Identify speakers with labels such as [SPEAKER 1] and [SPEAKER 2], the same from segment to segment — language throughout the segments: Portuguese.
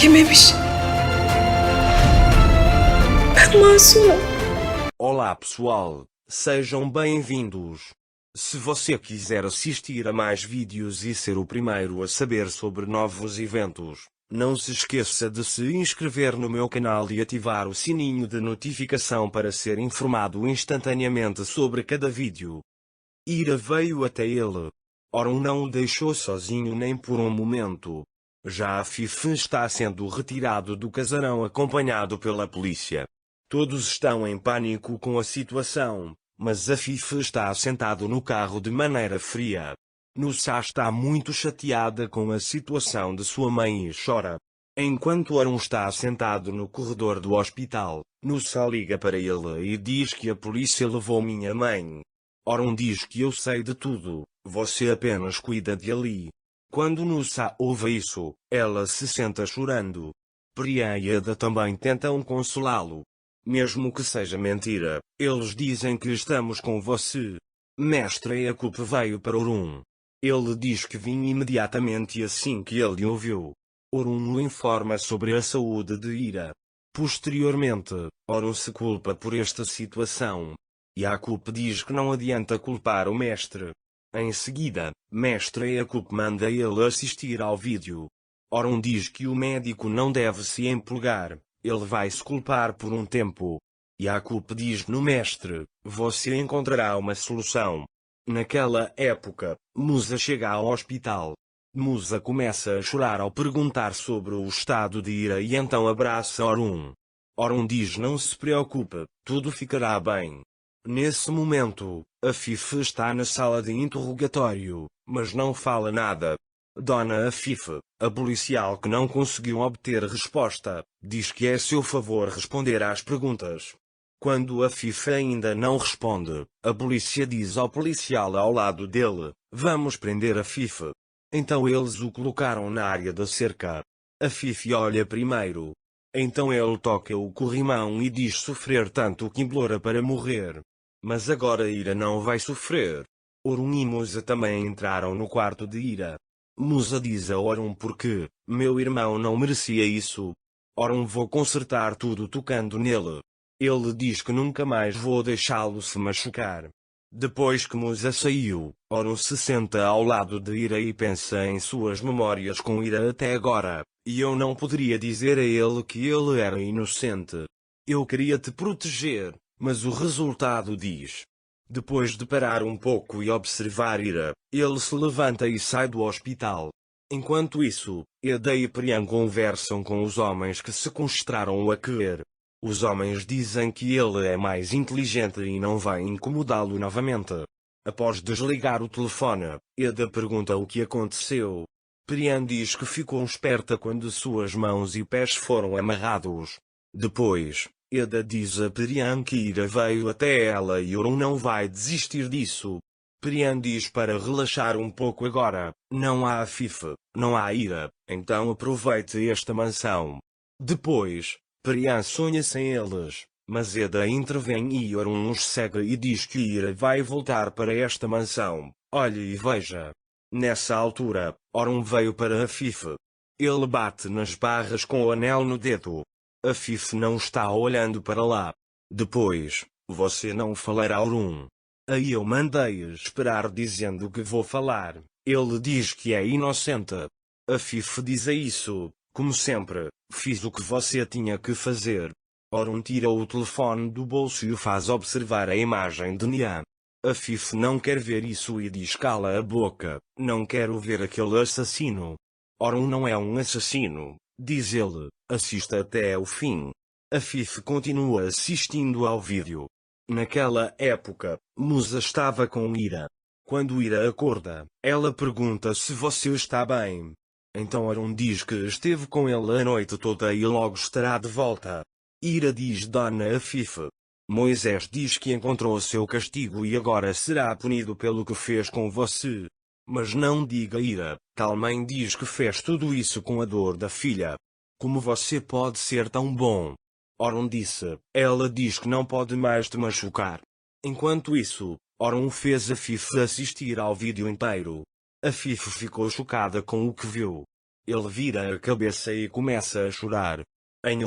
[SPEAKER 1] yememiş. Ben masumum.
[SPEAKER 2] Olá pessoal, sejam bem-vindos. Se você quiser assistir a mais vídeos e ser o primeiro a saber sobre novos eventos, não se esqueça de se inscrever no meu canal e ativar o sininho de notificação para ser informado instantaneamente sobre cada vídeo. Ira veio até ele. Orun não o deixou sozinho nem por um momento. Já Afif está sendo retirado do casarão acompanhado pela polícia. Todos estão em pânico com a situação, mas Afif está sentado no carro de maneira fria. Nusa está muito chateada com a situação de sua mãe e chora. Enquanto Orun está sentado no corredor do hospital, Nusa liga para ele e diz que a polícia levou minha mãe. Orun diz que eu sei de tudo, você apenas cuida de Ali. Quando Nusa ouve isso, ela se senta chorando. Priyan e Ada também tentam consolá-lo. Mesmo que seja mentira, eles dizem que estamos com você. Mestre Yakup veio para Orun. Ele diz que vinha imediatamente assim que ele ouviu. Orun o informa sobre a saúde de Ira. Posteriormente, Orun se culpa por esta situação. Yakup diz que não adianta culpar o mestre. Em seguida, Mestre Yakup manda ele assistir ao vídeo. Orun diz que o médico não deve se empolgar, ele vai se culpar por um tempo. Yakup diz no mestre, você encontrará uma solução. Naquela época, Musa chega ao hospital. Musa começa a chorar ao perguntar sobre o estado de Ira e então abraça Orun. Orun diz não se preocupe, tudo ficará bem. Nesse momento, Afif está na sala de interrogatório, mas não fala nada. Dona Afif, a policial que não conseguiu obter resposta, diz que é seu favor responder às perguntas. Quando Afif ainda não responde, a polícia diz ao policial ao lado dele, vamos prender Afif. Então eles o colocaram na área da cerca. Afif olha primeiro. Então ele toca o corrimão e diz sofrer tanto que implora para morrer. Mas agora Ira não vai sofrer. Orun e Musa também entraram no quarto de Ira. Musa diz a Orun porque, meu irmão não merecia isso. Orun vou consertar tudo tocando nele. Ele diz que nunca mais vou deixá-lo se machucar. Depois que Musa saiu, Orun se senta ao lado de Ira e pensa em suas memórias com Ira até agora, e eu não poderia dizer a ele que ele era inocente. Eu queria te proteger, mas o resultado diz. Depois de parar um pouco e observar Ira, ele se levanta e sai do hospital. Enquanto isso, Ada e Priyan conversam com os homens que sequestraram a querer. Os homens dizem que ele é mais inteligente e não vai incomodá-lo novamente. Após desligar o telefone, Ada pergunta o que aconteceu. Priyan diz que ficou esperta quando suas mãos e pés foram amarrados. Depois, Ada diz a Priyan que Ira veio até ela e Orun não vai desistir disso. Priyan diz para relaxar um pouco agora, não há Afif, não há Ira, então aproveite esta mansão. Depois, Priyan sonha sem eles, mas Ada intervém e Orun os segue e diz que Ira vai voltar para esta mansão, olhe e veja. Nessa altura, Orun veio para Afif. Ele bate nas barras com o anel no dedo. Afif não está olhando para lá. Depois, você não falará a Orun. Aí eu mandei esperar dizendo que vou falar. Ele diz que é inocente. Afif diz isso, como sempre, fiz o que você tinha que fazer. Orun tira o telefone do bolso e o faz observar a imagem de Nia. Afif não quer ver isso e diz cala a boca, não quero ver aquele assassino. Orun não é um assassino, diz ele, assista até o fim. Afif continua assistindo ao vídeo. Naquela época, Musa estava com Ira. Quando Ira acorda, ela pergunta se você está bem. Então Orun diz que esteve com ele a noite toda e logo estará de volta. Ira diz Dona Afif. Moisés diz que encontrou seu castigo e agora será punido pelo que fez com você. Mas não diga Ira, tal mãe diz que fez tudo isso com a dor da filha. Como você pode ser tão bom? Orun disse, ela diz que não pode mais te machucar. Enquanto isso, Orun fez Afif assistir ao vídeo inteiro. Afif ficou chocada com o que viu. Ele vira a cabeça e começa a chorar. Em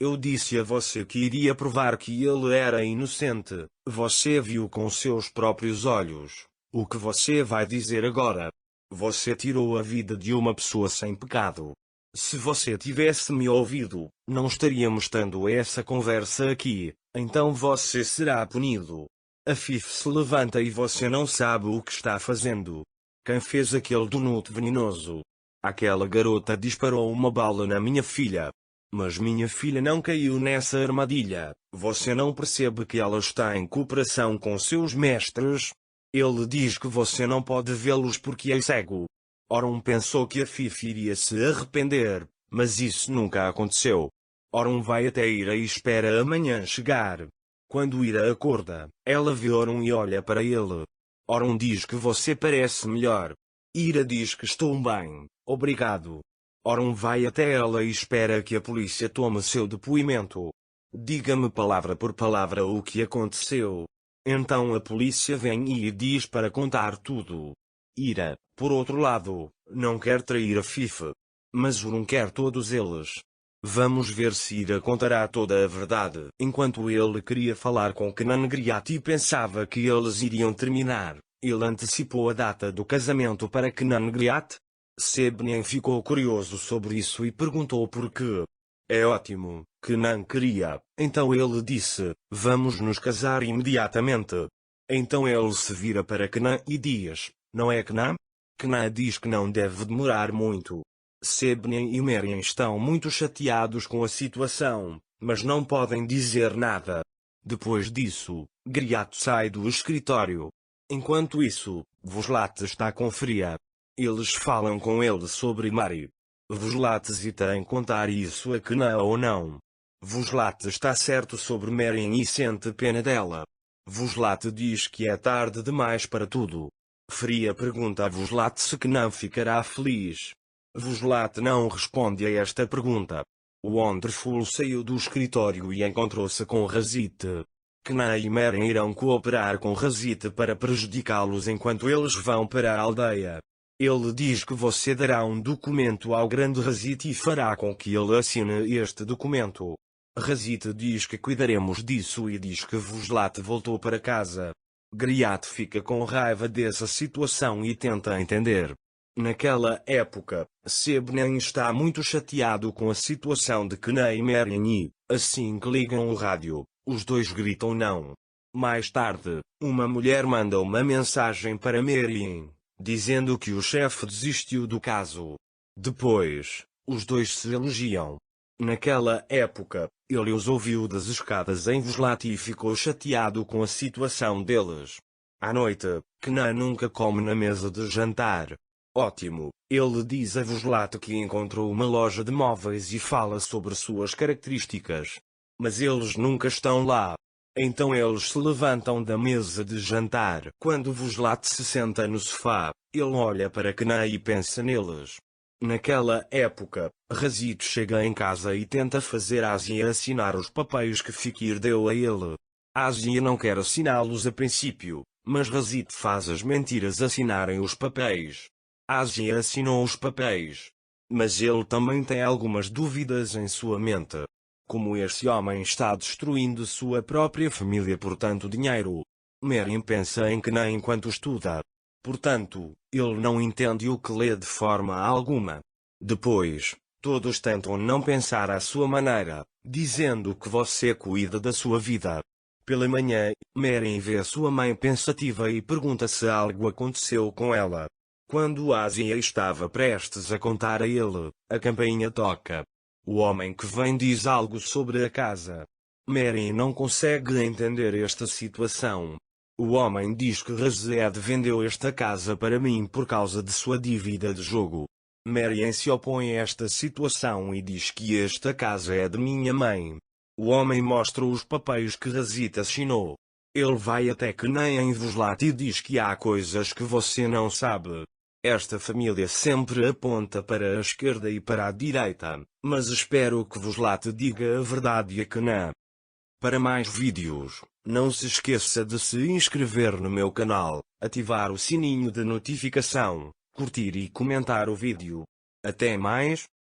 [SPEAKER 2] eu disse a você que iria provar que ele era inocente. Você viu com seus próprios olhos. O que você vai dizer agora? Você tirou a vida de uma pessoa sem pecado. Se você tivesse me ouvido, não estaríamos tendo essa conversa aqui. Então você será punido. A Fife se levanta e você não sabe o que está fazendo. Quem fez aquele donut venenoso? Aquela garota disparou uma bala na minha filha. Mas minha filha não caiu nessa armadilha. Você não percebe que ela está em cooperação com seus mestres? Ele diz que você não pode vê-los porque é cego. Orum pensou que a Fife iria se arrepender, mas isso nunca aconteceu. Orum vai até Ira e espera amanhã chegar. Quando Ira acorda, ela vê Orum e olha para ele. Orum diz que você parece melhor. Ira diz que estou bem, obrigado. Orum vai até ela e espera que a polícia tome seu depoimento. Diga-me palavra por palavra o que aconteceu. Então a polícia vem e diz para contar tudo. Ira, por outro lado, não quer trair a Fife. Mas Orum quer todos eles. Vamos ver se Ira contará toda a verdade. Enquanto ele queria falar com Kenan Griat e pensava que eles iriam terminar, ele antecipou a data do casamento para Kenan Griat. Sebnien ficou curioso sobre isso e perguntou por quê. É ótimo, Kenan queria. Então ele disse, vamos nos casar imediatamente. Então ele se vira para Kenan e diz, não é Kenan? Kenan diz que não deve demorar muito. Sebnien e Merien estão muito chateados com a situação, mas não podem dizer nada. Depois disso, Griat sai do escritório. Enquanto isso, Voslat está com Fria. Eles falam com ele sobre Mari. Voslat hesita em contar isso a Kenan ou não. Voslat está certo sobre Merien e sente pena dela. Voslat diz que é tarde demais para tudo. Fria pergunta a Voslat se Kenan ficará feliz. Voslat não responde a esta pergunta. Wonderful saiu do escritório e encontrou-se com Razit. Kenan e Merien irão cooperar com Razit para prejudicá-los enquanto eles vão para a aldeia. Ele diz que você dará um documento ao grande Razit e fará com que ele assine este documento. Razit diz que cuidaremos disso e diz que Voslat voltou para casa. Griat fica com raiva dessa situação e tenta entender. Naquela época, Sebnien está muito chateado com a situação de Kenan e Merien e, assim que ligam o rádio, os dois gritam não. Mais tarde, uma mulher manda uma mensagem para Merien, dizendo que o chefe desistiu do caso. Depois, os dois se elogiam. Naquela época, ele os ouviu das escadas em Voslat e ficou chateado com a situação deles. À noite, Kenan nunca come na mesa de jantar. Ótimo, ele diz a Voslat que encontrou uma loja de móveis e fala sobre suas características. Mas eles nunca estão lá. Então eles se levantam da mesa de jantar. Quando Voslat se senta no sofá, ele olha para Kenan e pensa neles. Naquela época, Razit chega em casa e tenta fazer Asia assinar os papéis que Fikir deu a ele. Asia não quer assiná-los a princípio, mas Razit faz as mentiras assinarem os papéis. Asia assinou os papéis. Mas ele também tem algumas dúvidas em sua mente. Como este homem está destruindo sua própria família por tanto dinheiro? Merien pensa em Kenan enquanto estuda. Portanto, ele não entende o que lê de forma alguma. Depois, todos tentam não pensar à sua maneira, dizendo que você cuida da sua vida. Pela manhã, Merien vê sua mãe pensativa e pergunta se algo aconteceu com ela. Quando Asia estava prestes a contar a ele, a campainha toca. O homem que vem diz algo sobre a casa. Merien não consegue entender esta situação. O homem diz que Razed vendeu esta casa para mim por causa de sua dívida de jogo. Merien se opõe a esta situação e diz que esta casa é de minha mãe. O homem mostra os papéis que Razit assinou. Ele vai até Kenan em Voslat e diz que há coisas que você não sabe. Esta família sempre aponta para a esquerda e para a direita, mas espero que Voslat diga a verdade a Kenan. Para mais vídeos, não se esqueça de se inscrever no meu canal, ativar o sininho de notificação, curtir e comentar o vídeo. Até mais.